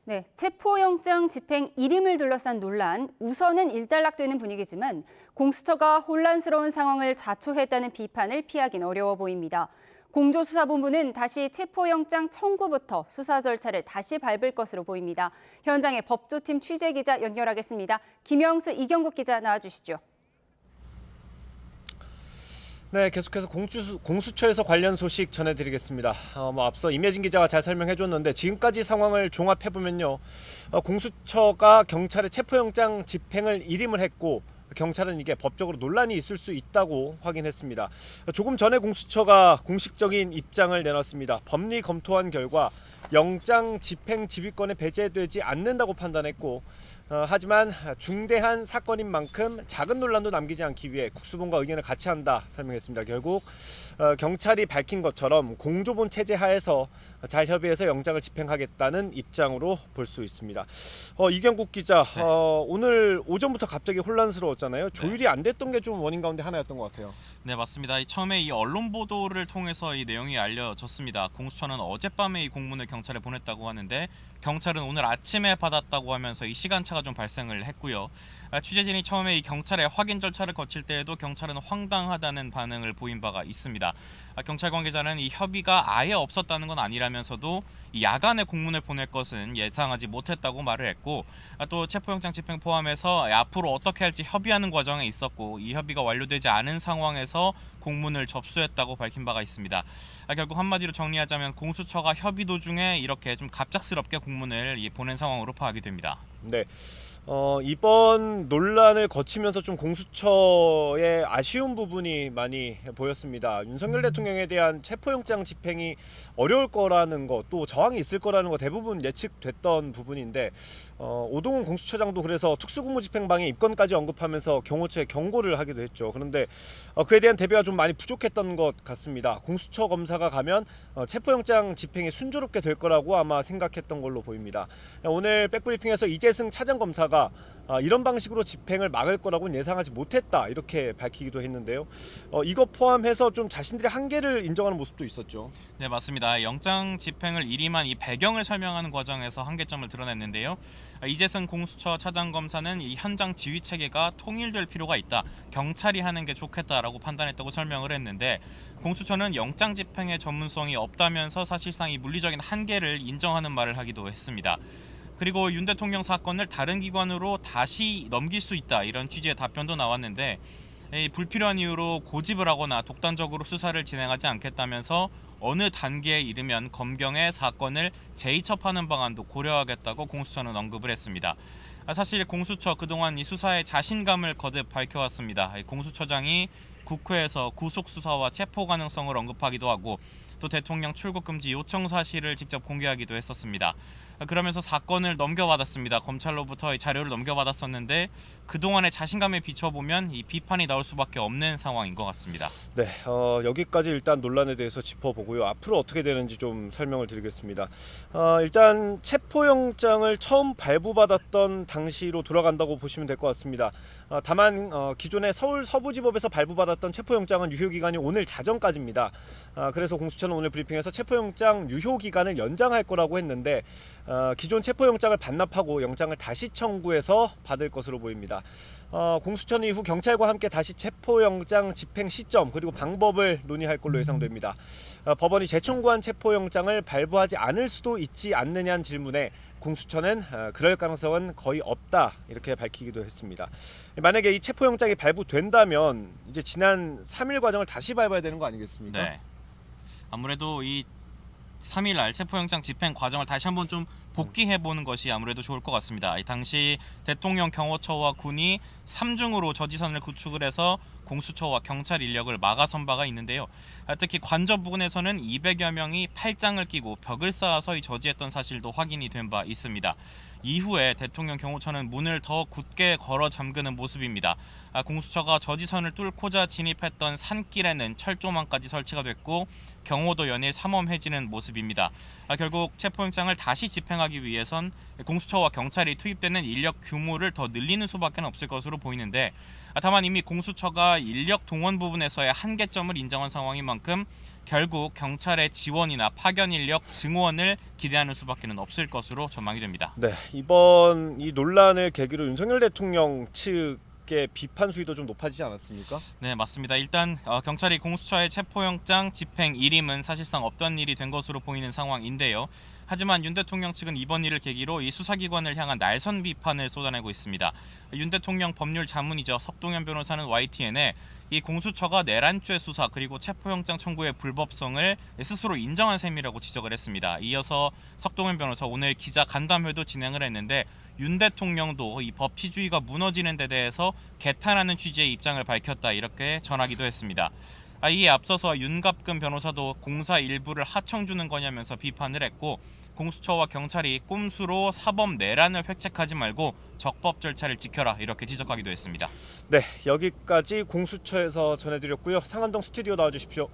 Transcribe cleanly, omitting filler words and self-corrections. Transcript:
네, 체포영장 집행 일임을 둘러싼 논란, 우선은 일단락되는 분위기지만 공수처가 혼란스러운 상황을 자초했다는 비판을 피하긴 어려워 보입니다. 공조수사본부는 다시 체포영장 청구부터 수사 절차를 다시 밟을 것으로 보입니다. 현장에 법조팀 취재기자 연결하겠습니다. 김영수, 이경국 기자 나와주시죠. 네, 계속해서 공수처에서 관련 소식 전해드리겠습니다. 앞서 임혜진 기자가 잘 설명해줬는데 지금까지 상황을 종합해보면요. 공수처가 경찰의 체포영장 집행을 일임을 했고 경찰은 이게 법적으로 논란이 있을 수 있다고 확인했습니다. 조금 전에 공수처가 공식적인 입장을 내놨습니다. 법리 검토한 결과 영장 집행 지휘권에 배제되지 않는다고 판단했고 하지만 중대한 사건인 만큼 작은 논란도 남기지 않기 위해 국수본과 의견을 같이 한다 설명했습니다. 결국 경찰이 밝힌 것처럼 공조본 체제 하에서 잘 협의해서 영장을 집행하겠다는 입장으로 볼 수 있습니다. 이경국 기자, 네. 오늘 오전부터 갑자기 혼란스러웠잖아요. 조율이 안 됐던 게 좀 원인 가운데 하나였던 것 같아요. 네, 맞습니다. 처음에 이 언론 보도를 통해서 이 내용이 알려졌습니다. 공수처는 어젯밤에 이 공문을 경찰에 보냈다고 하는데 경찰은 오늘 아침에 받았다고 하면서 이 시간차가 좀 발생을 했고요. 취재진이 처음에 이 경찰의 확인 절차를 거칠 때에도 경찰은 황당하다는 반응을 보인 바가 있습니다. 경찰 관계자는 이 협의가 아예 없었다는 건 아니라면서도 이 야간에 공문을 보낼 것은 예상하지 못했다고 말을 했고, 또 체포영장 집행 포함해서 앞으로 어떻게 할지 협의하는 과정에 있었고 이 협의가 완료되지 않은 상황에서 공문을 접수했다고 밝힌 바가 있습니다. 결국 한마디로 정리하자면 공수처가 협의 도중에 이렇게 좀 갑작스럽게 공문을 보낸 상황으로 파악이 됩니다. 네. 이번 논란을 거치면서 좀 공수처의 아쉬운 부분이 많이 보였습니다. 윤석열 대통령에 대한 체포영장 집행이 어려울 거라는 것, 또 저항이 있을 거라는 거 대부분 예측됐던 부분인데 오동훈 공수처장도 그래서 특수공무집행방해 입건까지 언급하면서 경호처에 경고를 하기도 했죠. 그런데 그에 대한 대비가 좀 많이 부족했던 것 같습니다. 공수처 검사가 가면 체포영장 집행이 순조롭게 될 거라고 아마 생각했던 걸로 보입니다. 오늘 백브리핑에서 이재승 차장검사가 이런 방식으로 집행을 막을 거라고는 예상하지 못했다 이렇게 밝히기도 했는데요. 이거 포함해서 좀 자신들의 한계를 인정하는 모습도 있었죠. 네, 맞습니다. 영장 집행을 일임한 이 배경을 설명하는 과정에서 한계점을 드러냈는데요. 이재승 공수처 차장검사는 이 현장 지휘 체계가 통일될 필요가 있다. 경찰이 하는 게 좋겠다라고 판단했다고 설명을 했는데 공수처는 영장 집행의 전문성이 없다면서 사실상 이 물리적인 한계를 인정하는 말을 하기도 했습니다. 그리고 윤 대통령 사건을 다른 기관으로 다시 넘길 수 있다 이런 취지의 답변도 나왔는데 불필요한 이유로 고집을 하거나 독단적으로 수사를 진행하지 않겠다면서 어느 단계에 이르면 검경의 사건을 재이첩하는 방안도 고려하겠다고 공수처는 언급을 했습니다. 사실 공수처 그동안 이 수사에 자신감을 거듭 밝혀왔습니다. 공수처장이 국회에서 구속수사와 체포 가능성을 언급하기도 하고 또 대통령 출국 금지 요청 사실을 직접 공개하기도 했었습니다. 그러면서 사건을 넘겨받았습니다. 검찰로부터 자료를 넘겨받았었는데 그동안의 자신감에 비춰보면 이 비판이 나올 수밖에 없는 상황인 것 같습니다. 네, 여기까지 일단 논란에 대해서 짚어보고요. 앞으로 어떻게 되는지 좀 설명을 드리겠습니다. 일단 체포영장을 처음 발부받았던 당시로 돌아간다고 보시면 될 것 같습니다. 다만 기존의 서울 서부지법에서 발부받았던 체포영장은 유효기간이 오늘 자정까지입니다. 그래서 공수처는 오늘 브리핑에서 체포영장 유효기간을 연장할 거라고 했는데 기존 체포영장을 반납하고 영장을 다시 청구해서 받을 것으로 보입니다. 공수처는 이후 경찰과 함께 다시 체포영장 집행 시점 그리고 방법을 논의할 걸로 예상됩니다. 법원이 재청구한 체포영장을 발부하지 않을 수도 있지 않느냐는 질문에 공수처는 그럴 가능성은 거의 없다 이렇게 밝히기도 했습니다. 만약에 이 체포영장이 발부된다면 이제 지난 3일 과정을 다시 밟아야 되는 거 아니겠습니까? 네. 아무래도 이 3일날 체포영장 집행 과정을 다시 한번 좀 복귀해보는 것이 아무래도 좋을 것 같습니다. 당시 대통령 경호처와 군이 3중으로 저지선을 구축을 해서 공수처와 경찰 인력을 막아선 바가 있는데요. 특히 관저 부근에서는 200여 명이 팔짱을 끼고 벽을 쌓아서 저지했던 사실도 확인이 된 바 있습니다. 이후에 대통령 경호처는 문을 더 굳게 걸어 잠그는 모습입니다. 공수처가 저지선을 뚫고자 진입했던 산길에는 철조망까지 설치가 됐고 경호도 연일 삼엄해지는 모습입니다. 결국 체포영장을 다시 집행하기 위해선 공수처와 경찰이 투입되는 인력 규모를 더 늘리는 수밖에 없을 것으로 보이는데 다만 이미 공수처가 인력 동원 부분에서의 한계점을 인정한 상황인 만큼 결국 경찰의 지원이나 파견 인력 증원을 기대하는 수밖에는 없을 것으로 전망이 됩니다. 네, 이번 이 논란을 계기로 윤석열 대통령 측의 비판 수위도 좀 높아지지 않았습니까? 네, 맞습니다. 일단 경찰이 공수처의 체포영장 집행 일임은 사실상 없던 일이 된 것으로 보이는 상황인데요. 하지만 윤 대통령 측은 이번 일을 계기로 이 수사기관을 향한 날선 비판을 쏟아내고 있습니다. 윤 대통령 법률 자문이죠. 석동현 변호사는 YTN에 이 공수처가 내란죄 수사 그리고 체포영장 청구의 불법성을 스스로 인정한 셈이라고 지적을 했습니다. 이어서 석동현 변호사 오늘 기자 간담회도 진행을 했는데 윤 대통령도 이 법치주의가 무너지는 데 대해서 개탄하는 취지의 입장을 밝혔다 이렇게 전하기도 했습니다. 이에 앞서서 윤갑근 변호사도 공사 일부를 하청주는 거냐면서 비판을 했고 공수처와 경찰이 꼼수로 사법 내란을 획책하지 말고 적법 절차를 지켜라 이렇게 지적하기도 했습니다. 네, 여기까지 공수처에서 전해드렸고요. 상암동 스튜디오 나와주십시오.